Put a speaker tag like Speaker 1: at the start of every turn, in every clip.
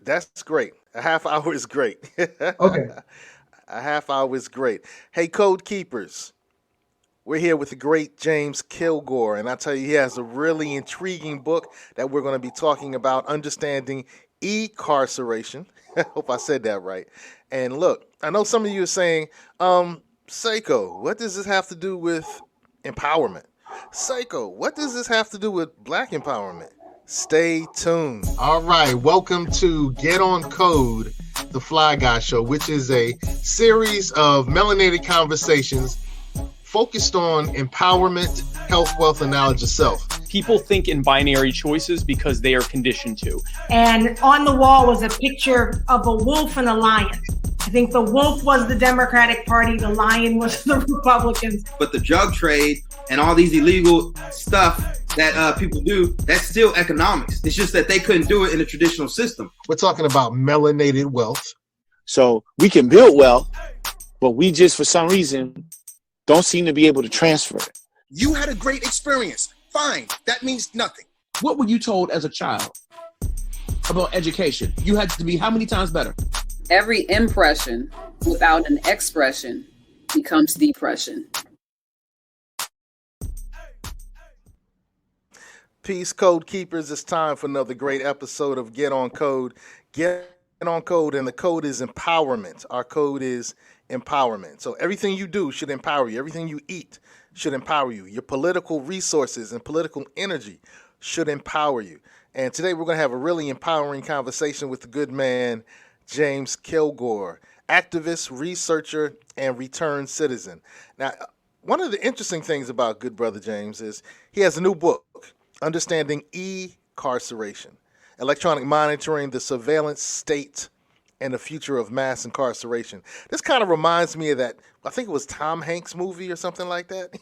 Speaker 1: That's great. A half hour is great.
Speaker 2: Okay.
Speaker 1: A half hour is great. Hey, Code Keepers, we're here with the great James Kilgore, and I tell you, he has a really intriguing book that we're going to be talking about understanding e-carceration. I hope I said that right. And look, I know some of you are saying, Seiko, what does this have to do with empowerment? Seiko, what does this have to do with black empowerment? Stay tuned. All right, welcome to Get On Code, the Fly Guy Show, which is a series of melanated conversations focused on empowerment, health, wealth, and knowledge of self.
Speaker 3: People think in binary choices because they are conditioned to.
Speaker 4: And on the wall was a picture of a wolf and a lion. I think the wolf was the Democratic Party, the lion was the Republicans.
Speaker 5: But the drug trade and all these illegal stuff that people do, that's still economics. It's just that they couldn't do it in a traditional system.
Speaker 1: We're talking about melanated wealth.
Speaker 6: So we can build wealth, but we just, for some reason, don't seem to be able to transfer it.
Speaker 7: You had a great experience. Fine. That means nothing.
Speaker 8: What were you told as a child about education? You had to be how many times better?
Speaker 9: Every impression without an expression becomes depression.
Speaker 1: Peace, Code Keepers. It's time for another great episode of Get On Code. Get On Code, and the code is empowerment. Our code is empowerment. So everything you do should empower you. Everything you eat should empower you. Your political resources and political energy should empower you. And today we're going to have a really empowering conversation with the good man, James Kilgore, activist, researcher, and returned citizen. Now, one of the interesting things about good brother James is he has a new book, Understanding E-Carceration, Electronic Monitoring, the Surveillance State, and the Future of Mass Incarceration. This kind of reminds me of that, I think it was Tom Hanks movie or something like that.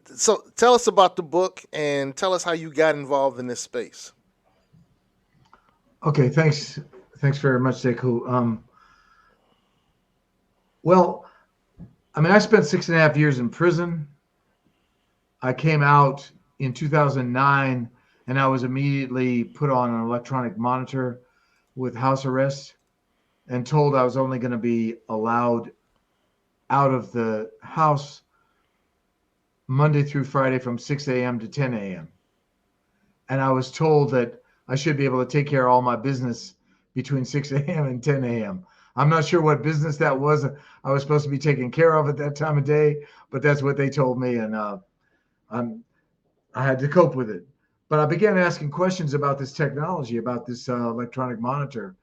Speaker 1: So tell us about the book and tell us how you got involved in this space.
Speaker 2: Okay, thanks very much, Sekou. Well, I mean, I spent 6.5 years in prison. I came out in 2009, and I was immediately put on an electronic monitor with house arrest and told I was only going to be allowed out of the house Monday through Friday from 6 a.m. to 10 a.m. And I was told that I should be able to take care of all my business between 6 a.m. and 10 a.m. I'm not sure what business that was I was supposed to be taken care of at that time of day, but that's what they told me, and I had to cope with it. But I began asking questions about this technology, about this electronic monitor.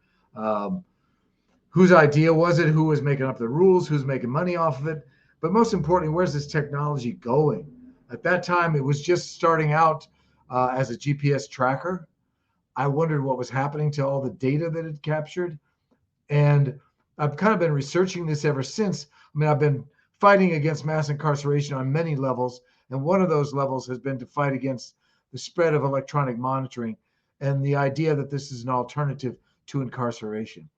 Speaker 2: Whose idea was it? Who was making up the rules? Who's making money off of it? But most importantly, where's this technology going? At that time, it was just starting out as a GPS tracker. I wondered what was happening to all the data that it captured. And I've kind of been researching this ever since. I mean, I've been fighting against mass incarceration on many levels. And one of those levels has been to fight against the spread of electronic monitoring and the idea that this is an alternative to incarceration.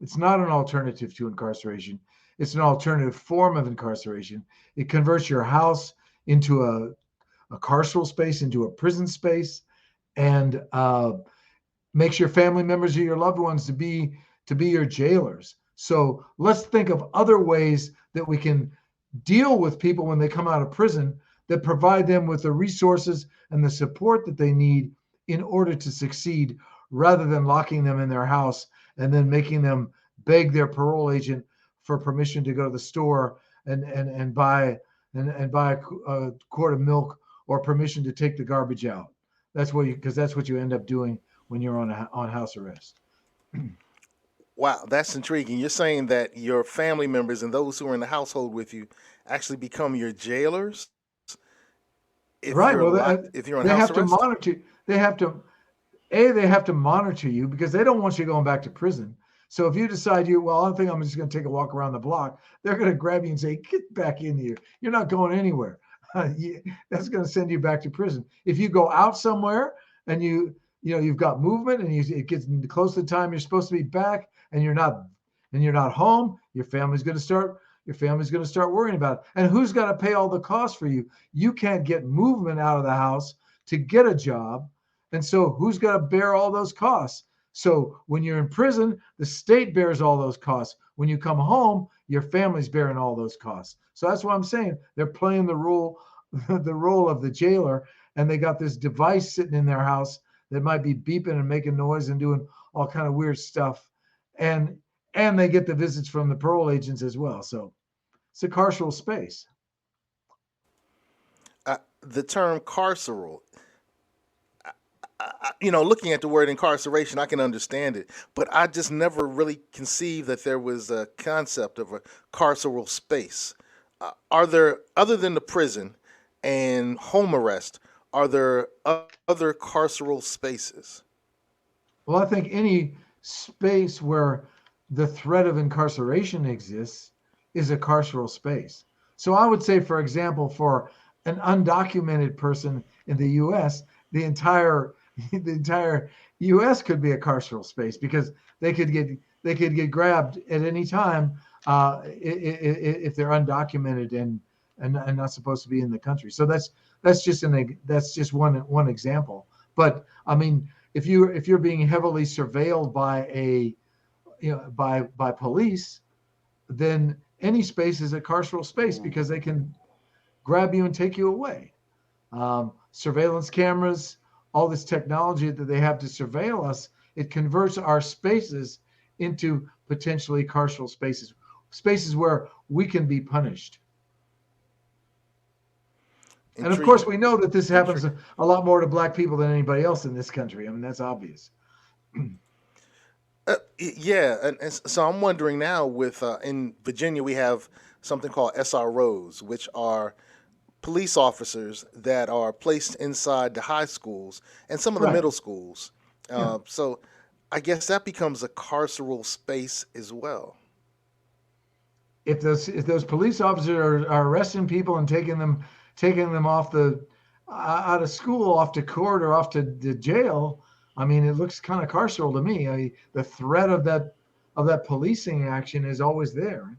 Speaker 2: It's not an alternative to incarceration. It's an alternative form of incarceration. It converts your house into a carceral space, into a prison space, and makes your family members or your loved ones to be your jailers. So let's think of other ways that we can deal with people when they come out of prison that provide them with the resources and the support that they need in order to succeed, rather than locking them in their house and then making them beg their parole agent for permission to go to the store and buy a quart of milk, or permission to take the garbage out. That's what you end up doing when you're on house arrest.
Speaker 1: Wow, that's intriguing. You're saying that your family members and those who are in the household with you actually become your jailers?
Speaker 2: Right. Well,
Speaker 1: if you're on
Speaker 2: they
Speaker 1: house
Speaker 2: have to
Speaker 1: arrest?
Speaker 2: monitor. They have to monitor you because they don't want you going back to prison. So if you decide I think I'm just going to take a walk around the block, they're going to grab you and say, "Get back in here. You're not going anywhere." That's going to send you back to prison. If you go out somewhere and you've got movement and it gets close to the time you're supposed to be back and you're not home, your family's going to start worrying about it. And who's got to pay all the costs for you? You can't get movement out of the house to get a job. And so who's going to bear all those costs? So when you're in prison, the state bears all those costs. When you come home, your family's bearing all those costs. So that's what I'm saying. They're playing the role of the jailer, and they got this device sitting in their house that might be beeping and making noise and doing all kind of weird stuff. And they get the visits from the parole agents as well. So it's a carceral space.
Speaker 1: The term carceral, looking at the word incarceration, I can understand it, but I just never really conceived that there was a concept of a carceral space. Are there, other than the prison and home arrest, are there other carceral spaces?
Speaker 2: Well, I think any space where the threat of incarceration exists is a carceral space. So I would say, for example, for an undocumented person in the U.S., the entire U.S. could be a carceral space because they could get grabbed at any time if they're undocumented and not supposed to be in the country. So that's just one example. But I mean, if you're being heavily surveilled by police, then any space is a carceral space because they can grab you and take you away. Surveillance cameras, all this technology that they have to surveil us, it converts our spaces into potentially carceral spaces where we can be punished. And of course, we know that this happens a lot more to Black people than anybody else in this country. I mean, that's obvious.
Speaker 1: Yeah, and so I'm wondering now, with in Virginia, we have something called SROs, which are police officers that are placed inside the high schools and some of the middle schools. So I guess that becomes a carceral space as well.
Speaker 2: If those police officers are arresting people and taking them off out of school, off to court or off to the jail, I mean, it looks kind of carceral to me. The threat of that policing action is always there.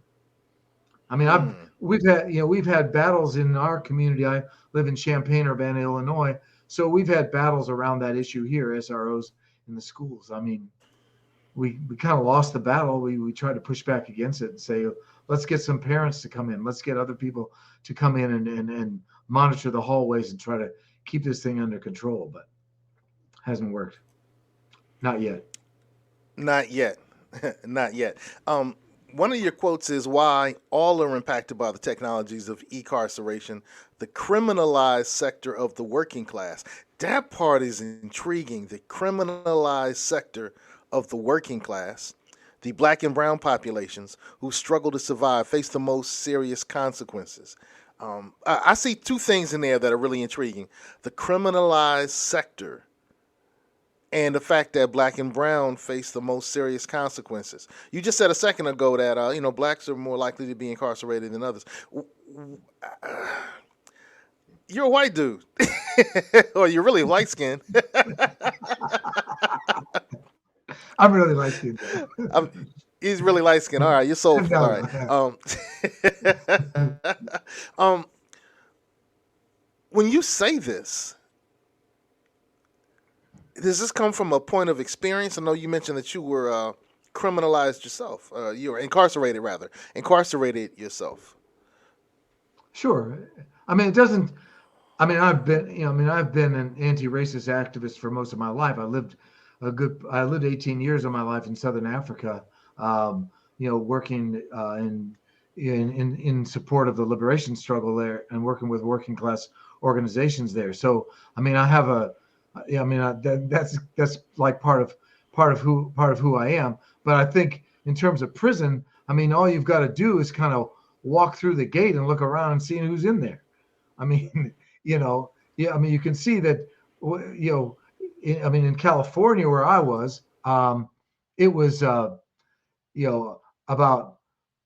Speaker 2: I mean, we've had battles in our community. I live in Champaign-Urbana, Illinois, so we've had battles around that issue here, SROs in the schools. I mean, we kind of lost the battle. We tried to push back against it and say, let's get some parents to come in. Let's get other people to come in and monitor the hallways and try to keep this thing under control, but hasn't worked. Not yet.
Speaker 1: Not yet. Not yet. One of your quotes is, why all are impacted by the technologies of incarceration, the criminalized sector of the working class. That part is intriguing. The criminalized sector of the working class, the Black and brown populations who struggle to survive, face the most serious consequences. I see two things in there that are really intriguing: the criminalized sector and the fact that Black and brown face the most serious consequences. You just said a second ago that Blacks are more likely to be incarcerated than others. You're a white dude, or you're really light skinned.
Speaker 2: I'm really light skinned.
Speaker 1: He's really light skinned. All right, you're soulful. All right. When you say this, does this come from a point of experience? I know you mentioned that you were criminalized yourself. You were incarcerated yourself.
Speaker 2: Sure. I mean, it doesn't. I mean, I've been an anti-racist activist for most of my life. I lived 18 years of my life in Southern Africa, working in support of the liberation struggle there and working with working class organizations there. So, I mean, that's like part of who I am. But I think in terms of prison, I mean, all you've got to do is kind of walk through the gate and look around and see who's in there. I mean, you can see that, in California where I was, it was, about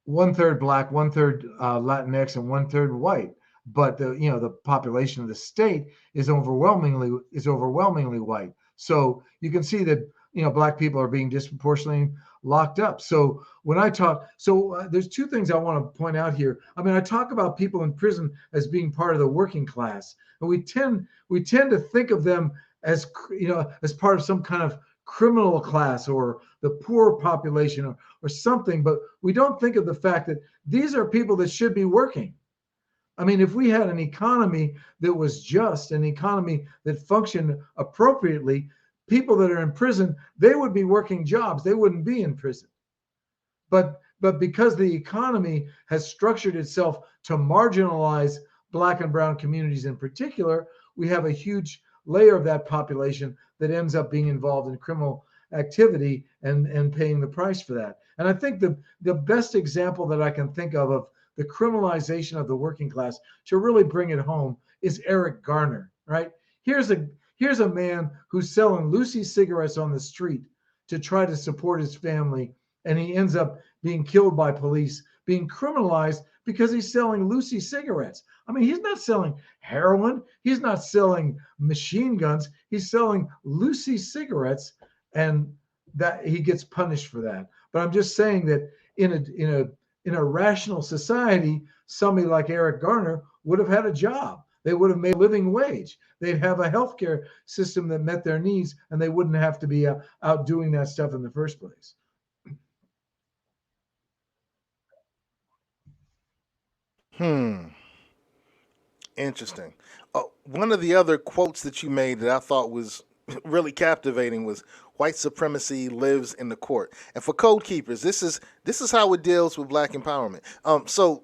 Speaker 2: 1/3 Black, 1/3 Latinx, and 1/3 white. But the population of the state is overwhelmingly white. So you can see that Black people are being disproportionately locked up. So when I talk, there's two things I want to point out here. I mean, I talk about people in prison as being part of the working class, and we tend to think of them as as part of some kind of criminal class or the poor population or something, but we don't think of the fact that these are people that should be working. I mean, if we had an economy that was just, an economy that functioned appropriately, people that are in prison, they would be working jobs. They wouldn't be in prison. But because the economy has structured itself to marginalize Black and brown communities in particular, we have a huge layer of that population that ends up being involved in criminal activity and paying the price for that. And I think the best example that I can think of the criminalization of the working class to really bring it home is Eric Garner, right? Here's a man who's selling Lucy cigarettes on the street to try to support his family, and he ends up being killed by police, being criminalized because he's selling Lucy cigarettes. I mean, he's not selling heroin. He's not selling machine guns. He's selling Lucy cigarettes, and that he gets punished for that. But I'm just saying that in a rational society, somebody like Eric Garner would have had a job. They would have made a living wage. They'd have a healthcare system that met their needs, and they wouldn't have to be out doing that stuff in the first place.
Speaker 1: Interesting. One of the other quotes that you made that I thought was really captivating was white supremacy lives in the court. And for code keepers, this is how it deals with Black empowerment. So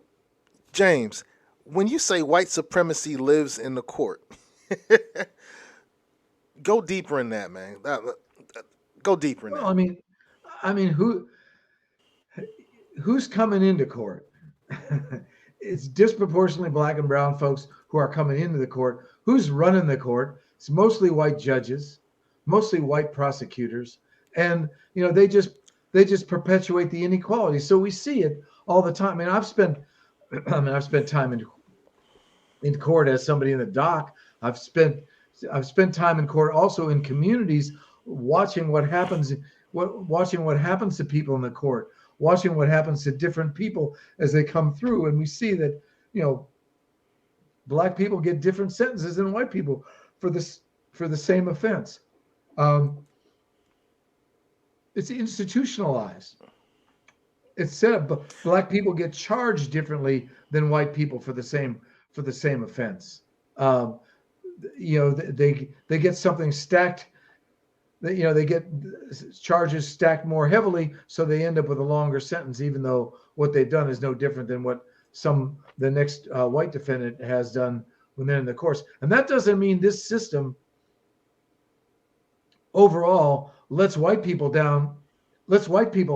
Speaker 1: James, when you say white supremacy lives in the court, go deeper in that, man. Go deeper in
Speaker 2: Well,
Speaker 1: that.
Speaker 2: I mean, who's coming into court? It's disproportionately Black and brown folks who are coming into the court. Who's running the court? It's mostly white judges, mostly white prosecutors, and they just perpetuate the inequality. So we see it all the time. I've spent time in court as somebody in the dock. I've spent time in court also in communities, watching what happens to people in the court, watching what happens to different people as they come through. And we see that, Black people get different sentences than white people for the same offense. It's institutionalized. It's set up. Black people get charged differently than white people for the same offense. They get something stacked. They get charges stacked more heavily, so they end up with a longer sentence, even though what they've done is no different than what the next white defendant has done when they're in the course. And that doesn't mean this system overall lets white people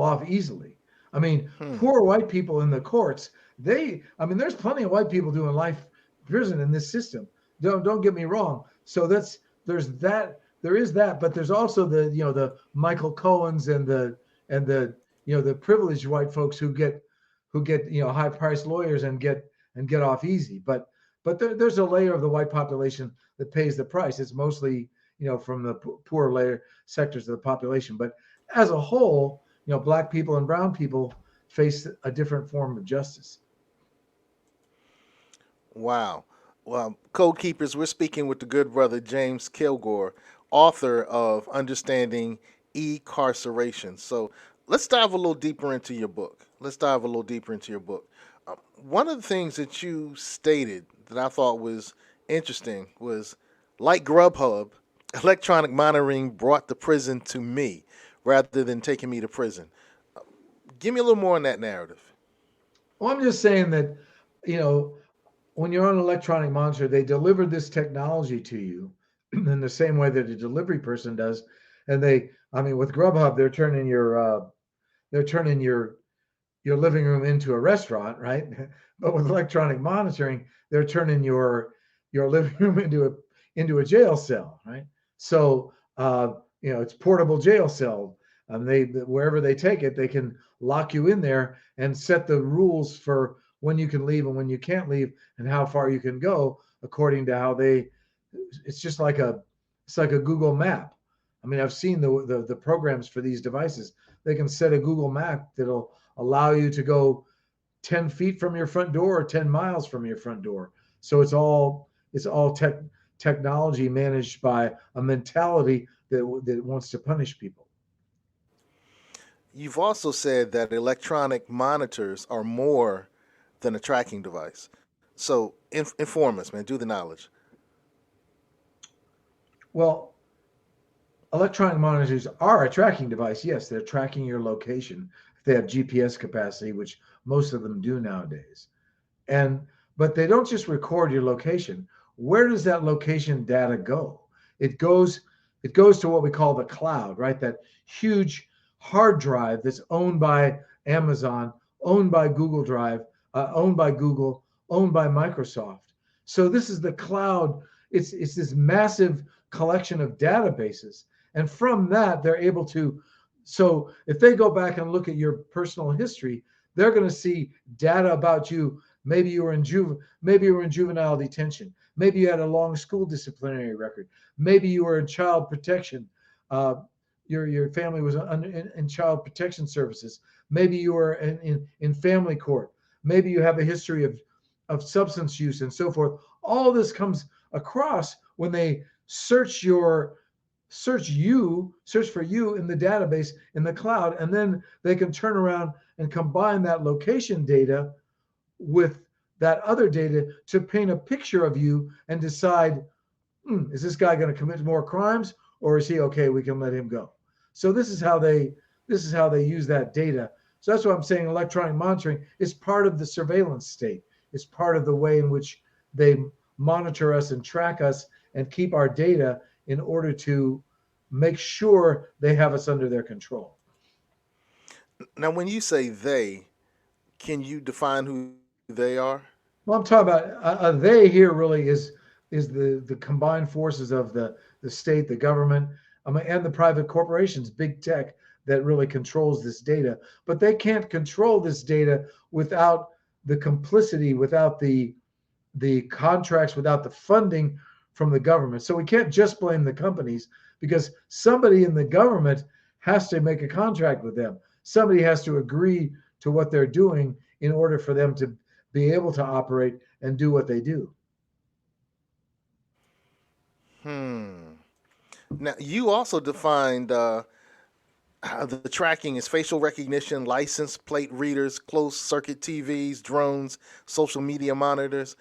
Speaker 2: off easily. Poor white people in the courts, there's plenty of white people doing life prison in this system. Don't get me wrong. So there is that, but there's also the Michael Cohens and the privileged white folks who get high priced lawyers and get off easy. But there's a layer of the white population that pays the price. It's mostly from the poor layer sectors of the population. But as a whole, Black people and brown people face a different form of justice.
Speaker 1: Wow. Well, Code Keepers, we're speaking with the good brother James Kilgore, author of Understanding E-Carceration. So let's dive a little deeper into your book. One of the things that you stated that I thought was interesting was, like Grubhub, electronic monitoring brought the prison to me rather than taking me to prison. Give me a little more on that narrative.
Speaker 2: Well, I'm just saying that, when you're on electronic monitor, they deliver this technology to you in the same way that a delivery person does. And with Grubhub, they're turning your living room into a restaurant, right? But with electronic monitoring, they're turning your living room into a jail cell, right? So it's portable jail cell. Wherever they take it, they can lock you in there and set the rules for when you can leave and when you can't leave and how far you can go according to how it's like a Google map. I've seen the programs for these devices. They can set a Google map that'll allow you to go 10 feet from your front door or 10 miles from your front door. So it's all technology managed by a mentality that wants to punish people.
Speaker 1: You've also said that electronic monitors are more than a tracking device. So inform us, man. Do the knowledge.
Speaker 2: Well, electronic monitors are a tracking device. Yes, they're tracking your location. If they have GPS capacity, which most of them do nowadays. And but they don't just record your location. Where does that location data go? It goes it goes to what we call the cloud, right? That huge hard drive that's owned by Amazon, owned by Google Drive, owned by Google, owned by Microsoft. So this is the cloud. It's this massive collection of databases, and from that they're able to. So if they go back and look at your personal history, they're going to see data about you. Maybe you were in juvenile detention. Maybe you had a long school disciplinary record. Maybe you were in child protection. Your family was in child protection services. Maybe you were in family court. Maybe you have a history of substance use and so forth. All this comes across when they search for you in the database in the cloud, and then they can turn around and combine that location data with that other data to paint a picture of you and decide, is this guy going to commit more crimes, or is he okay? We can let him go. So this is how they use that data. So that's what I'm saying. Electronic monitoring is part of the surveillance state. It's part of the way in which they monitor us and track us and keep our data in order to make sure they have us under their control.
Speaker 1: Now, when you say they, can you define who they are?
Speaker 2: Well, I'm talking about they here really is the combined forces of the state, the government, and the private corporations, big tech, that really controls this data. But they can't control this data without the complicity, without the contracts, without the funding from the government. So we can't just blame the companies, because somebody in the government has to make a contract with them. Somebody has to agree to what they're doing in order for them to be able to operate and do what they do.
Speaker 1: Now, you also defined the tracking is facial recognition, license plate readers, closed circuit TVs, drones, social media monitors.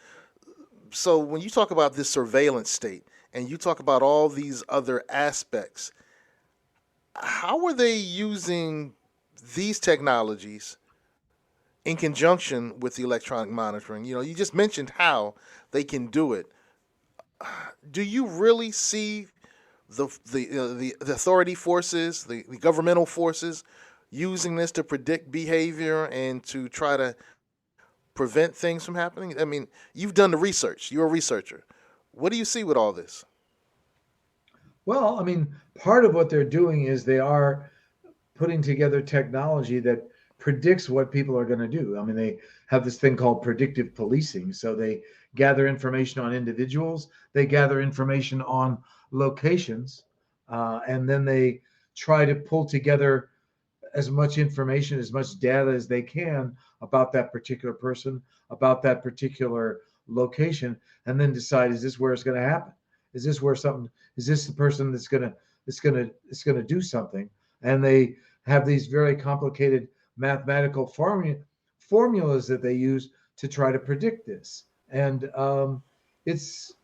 Speaker 1: So when you talk about this surveillance state and you talk about all these other aspects, how are they using these technologies in conjunction with the electronic monitoring? You know, you just mentioned how they can do it. Do you really see the authority forces, the governmental forces, using this to predict behavior and to try to prevent things from happening? I mean, you've done the research. You're a researcher. What do you see with all this?
Speaker 2: Well, I mean, part of what they're doing is they are putting together technology that predicts what people are going to do. I mean, they have this thing called predictive policing. So they gather information on individuals, they gather information on locations, and then they try to pull together as much information, as much data as they can about that particular person, about that particular location, and then decide, is this where it's going to happen? Is this the person that's going to do something? And they have these very complicated mathematical formulas that they use to try to predict this. And it's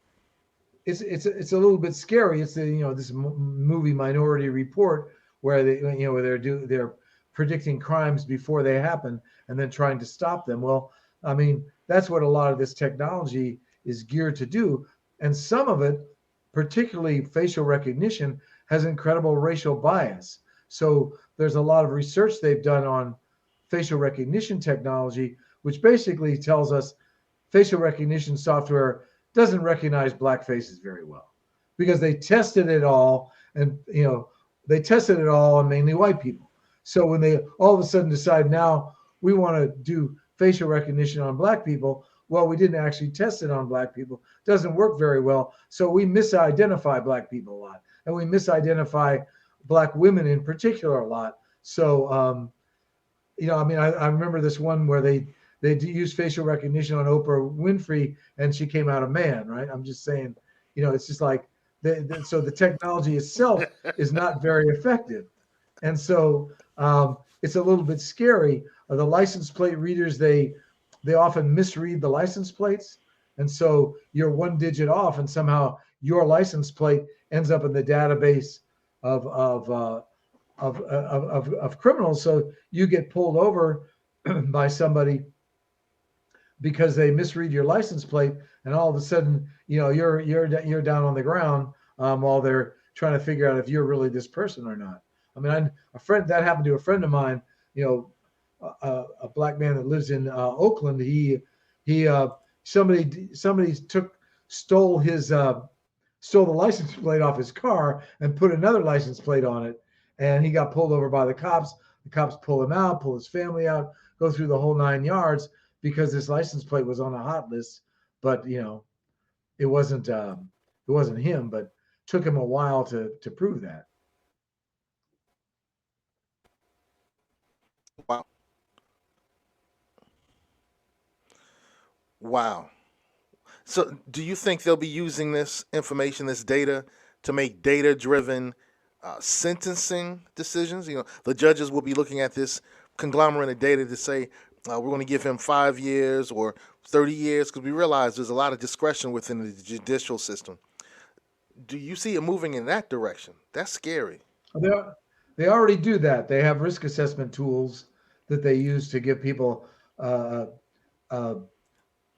Speaker 2: a little bit scary. It's this movie Minority Report, where they're predicting crimes before they happen and then trying to stop them. Well, I mean, that's what a lot of this technology is geared to do. And some of it, particularly facial recognition, has incredible racial bias. So there's a lot of research they've done on facial recognition technology, which basically tells us facial recognition software doesn't recognize black faces very well, because they tested it all, and they tested it all on mainly white people. So when they all of a sudden decide, now we want to do facial recognition on black people, well, we didn't actually test it on black people. It doesn't work very well. So we misidentify black people a lot, and we misidentify black women in particular a lot. So, I mean, I remember this one where they used facial recognition on Oprah Winfrey, and she came out a man, right? I'm just saying, It's just like so the technology itself is not very effective, and so it's a little bit scary. The license plate readers, they often misread the license plates, and so you're one digit off, and somehow your license plate ends up in the database of criminals. So you get pulled over by somebody because they misread your license plate, and all of a sudden, you're down on the ground while they're trying to figure out if you're really this person or not. I mean, a friend that happened to a friend of mine, a black man that lives in Oakland. Somebody stole the license plate off his car and put another license plate on it, and he got pulled over by the cops. The cops pull him out, pull his family out, go through the whole 9 yards because this license plate was on a hot list, but it wasn't him, but took him a while to prove that.
Speaker 1: Wow. Wow. So, do you think they'll be using this information, this data, to make data-driven sentencing decisions? The judges will be looking at this conglomerate of data to say we're going to give him 5 years or 30 years, because we realize there's a lot of discretion within the judicial system. Do you see it moving in that direction? That's scary.
Speaker 2: They already do that. They have risk assessment tools that they use to give people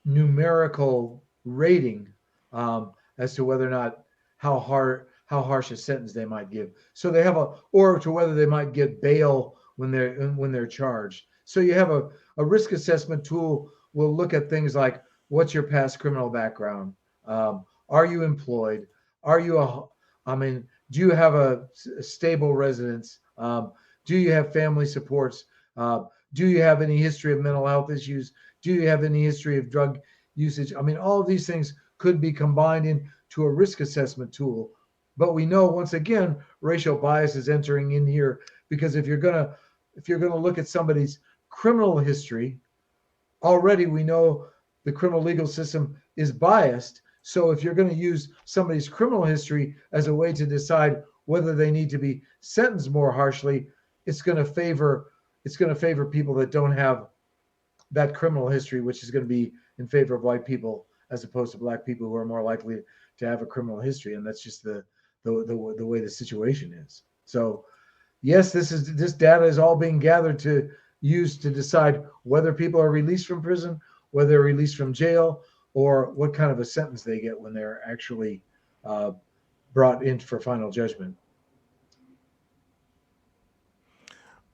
Speaker 2: numerical rating as to whether or not how harsh a sentence they might give. So they have or to whether they might get bail when they're charged. So you have a risk assessment tool will look at things like, what's your past criminal background? Are you employed? Do you have a stable residence? Do you have family supports? Do you have any history of mental health issues? Do you have any history of drug usage? All of these things could be combined into a risk assessment tool. But we know, once again, racial bias is entering in here, because if you're gonna look at somebody's criminal history, already we know the criminal legal system is biased. So if you're going to use somebody's criminal history as a way to decide whether they need to be sentenced more harshly, it's going to favor people that don't have that criminal history, which is going to be in favor of white people as opposed to black people, who are more likely to have a criminal history. And that's just the way the situation is. So yes, this data is all being gathered to use to decide whether people are released from prison, whether they're released from jail, or what kind of a sentence they get when they're actually brought in for final judgment.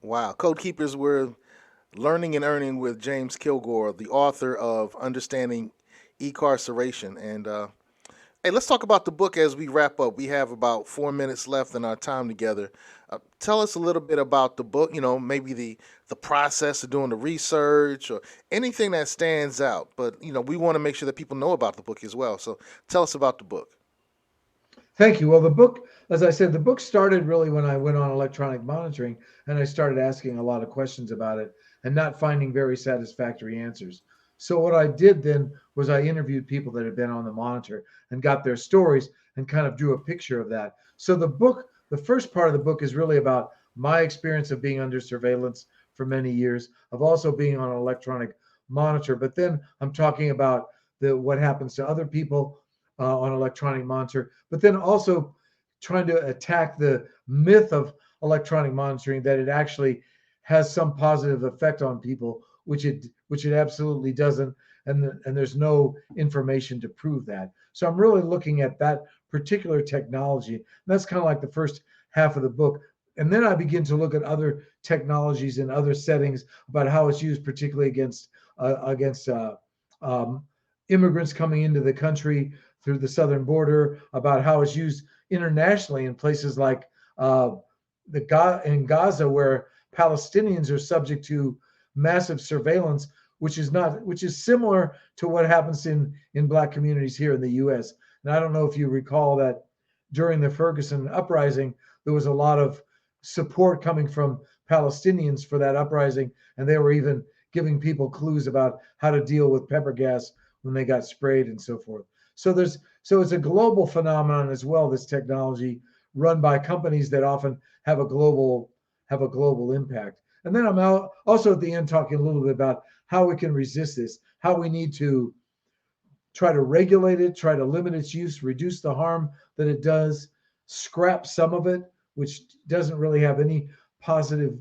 Speaker 1: Wow. Code Keepers, we're learning and earning with James Kilgore, the author of Understanding Incarceration. And hey, let's talk about the book as we wrap up. We have about 4 minutes left in our time together. Tell us a little bit about the book, maybe the process of doing the research or anything that stands out. But, we want to make sure that people know about the book as well. So tell us about the book.
Speaker 2: Thank you. Well, the book, as I said, the book started really when I went on electronic monitoring, and I started asking a lot of questions about it and not finding very satisfactory answers. So what I did then was I interviewed people that had been on the monitor and got their stories and kind of drew a picture of that. So the first part of the book is really about my experience of being under surveillance for many years, of also being on an electronic monitor. But then I'm talking about what happens to other people on electronic monitor, but then also trying to attack the myth of electronic monitoring, that it actually has some positive effect on people, which it absolutely doesn't, and there's no information to prove that. So I'm really looking at that particular technology, and that's kind of like the first half of the book. And then I begin to look at other technologies in other settings about how it's used, particularly against immigrants coming into the country through the southern border, about how it's used internationally in places like in Gaza, where Palestinians are subject to massive surveillance, which is similar to what happens in Black communities here in the U.S. And I don't know if you recall that during the Ferguson uprising, there was a lot of support coming from Palestinians for that uprising, and they were even giving people clues about how to deal with pepper gas when they got sprayed and so forth. So it's a global phenomenon as well. This technology run by companies that often have a global impact. And then I'm also at the end talking a little bit about how we can resist this, how we need to try to regulate it, try to limit its use, reduce the harm that it does, scrap some of it, which doesn't really have any positive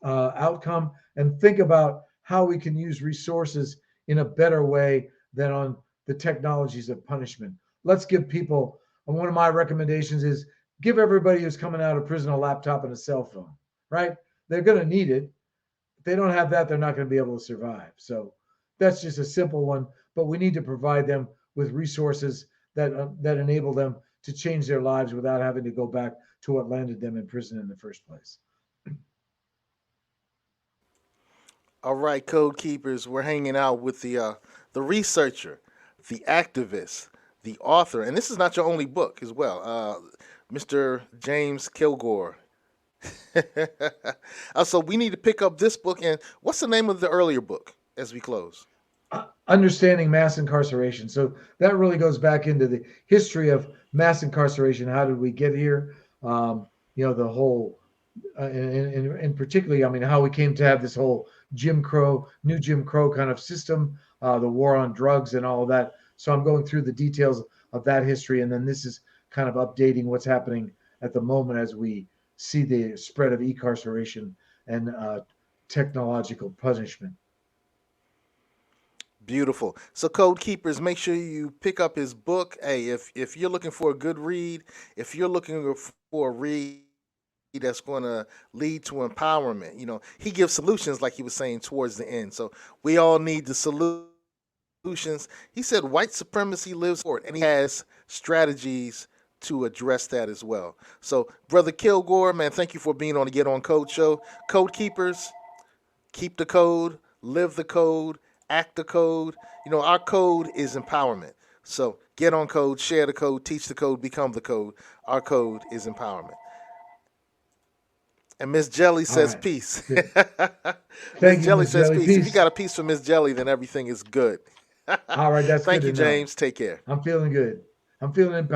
Speaker 2: outcome, and think about how we can use resources in a better way than on the technologies of punishment. Let's give people, and one of my recommendations is give everybody who's coming out of prison a laptop and a cell phone, right? They're going to need it. If they don't have that, they're not going to be able to survive. So that's just a simple one, but we need to provide them with resources that enable them to change their lives without having to go back to what landed them in prison in the first place.
Speaker 1: All right, Code Keepers, we're hanging out with the researcher, the activist, the author, and this is not your only book as well, Mr. James Kilgore. So we need to pick up this book. And what's the name of the earlier book as we close?
Speaker 2: Understanding Mass Incarceration. So that really goes back into the history of mass incarceration. How did we get here? The whole, and particularly, I mean, how we came to have this whole new Jim Crow kind of system, the war on drugs and all of that. So I'm going through the details of that history. And then this is kind of updating what's happening at the moment as we see the spread of incarceration and technological punishment.
Speaker 1: Beautiful. So, Code Keepers, make sure you pick up his book. Hey, if you're looking for a good read, if you're looking for a read that's going to lead to empowerment, he gives solutions, like he was saying towards the end. So we all need the solutions. He said white supremacy lives forward, and he has strategies to address that as well. So, Brother Kilgore, man, thank you for being on the Get On Code show. Code Keepers, keep the code, live the code, act the code. Our code is empowerment. So get on code, share the code, teach the code, become the code. Our code is empowerment. And Miss Jelly says peace. Miss Jelly says peace. If you got a piece from Miss Jelly, then everything is good.
Speaker 2: All right, that's
Speaker 1: Thank
Speaker 2: good
Speaker 1: you,
Speaker 2: to know.
Speaker 1: James. Take care.
Speaker 2: I'm feeling good. I'm feeling empowered.